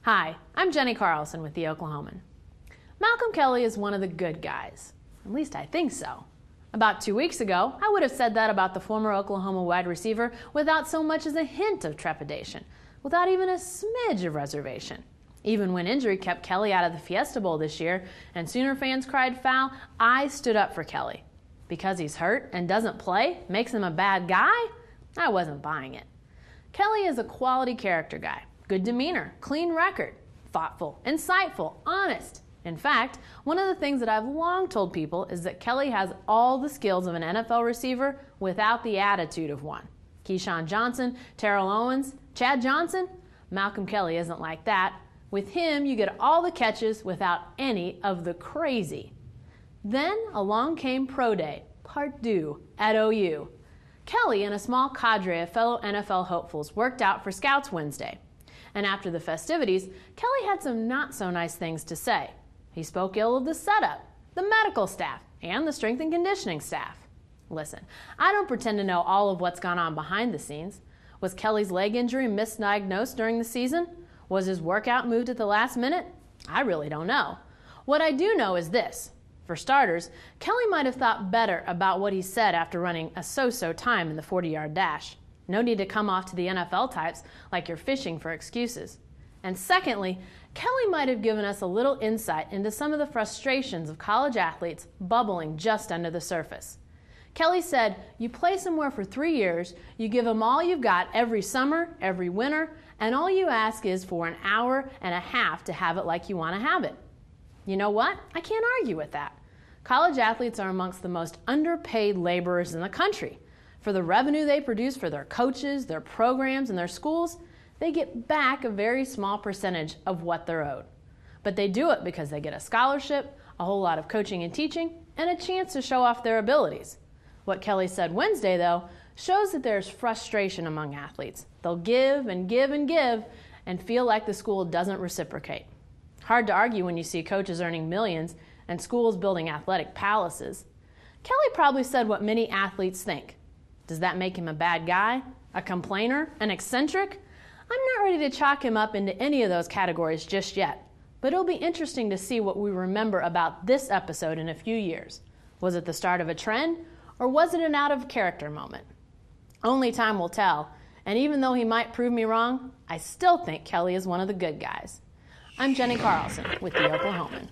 Hi, I'm Jenni Carlson with The Oklahoman. Malcolm Kelly is one of the good guys. At least I think so. About 2 weeks ago, I would have said that about the former Oklahoma wide receiver without so much as a hint of trepidation, without even a smidge of reservation. Even when injury kept Kelly out of the Fiesta Bowl this year and Sooner fans cried foul, I stood up for Kelly. Because he's hurt and doesn't play makes him a bad guy? I wasn't buying it. Kelly is a quality character guy. Good demeanor, clean record, thoughtful, insightful, honest. In fact, one of the things that I've long told people is that Kelly has all the skills of an NFL receiver without the attitude of one. Keyshawn Johnson, Terrell Owens, Chad Johnson, Malcolm Kelly isn't like that. With him, you get all the catches without any of the crazy. Then along came Pro Day, Part 2, at OU. Kelly and a small cadre of fellow NFL hopefuls worked out for Scouts Wednesday. And after the festivities, Kelly had some not-so-nice things to say. He spoke ill of the setup, the medical staff, and the strength and conditioning staff. Listen, I don't pretend to know all of what's gone on behind the scenes. Was Kelly's leg injury misdiagnosed during the season? Was his workout moved at the last minute? I really don't know. What I do know is this. For starters, Kelly might have thought better about what he said after running a so-so time in the 40-yard dash. No need to come off to the NFL types like you're fishing for excuses. And secondly, Kelly might have given us a little insight into some of the frustrations of college athletes bubbling just under the surface. Kelly said, you play somewhere for 3 years, you give them all you've got every summer, every winter, and all you ask is for an hour and a half to have it like you want to have it. You know what? I can't argue with that. College athletes are amongst the most underpaid laborers in the country. For the revenue they produce for their coaches, their programs, and their schools, they get back a very small percentage of what they're owed. But they do it because they get a scholarship, a whole lot of coaching and teaching, and a chance to show off their abilities. What Kelly said Wednesday, though, shows that there's frustration among athletes. They'll give and give and give and feel like the school doesn't reciprocate. Hard to argue when you see coaches earning millions and schools building athletic palaces. Kelly probably said what many athletes think. Does that make him a bad guy, a complainer, an eccentric? I'm not ready to chalk him up into any of those categories just yet, but it'll be interesting to see what we remember about this episode in a few years. Was it the start of a trend, or was it an out-of-character moment? Only time will tell, and even though he might prove me wrong, I still think Kelly is one of the good guys. I'm Jenni Carlson with The Oklahoman.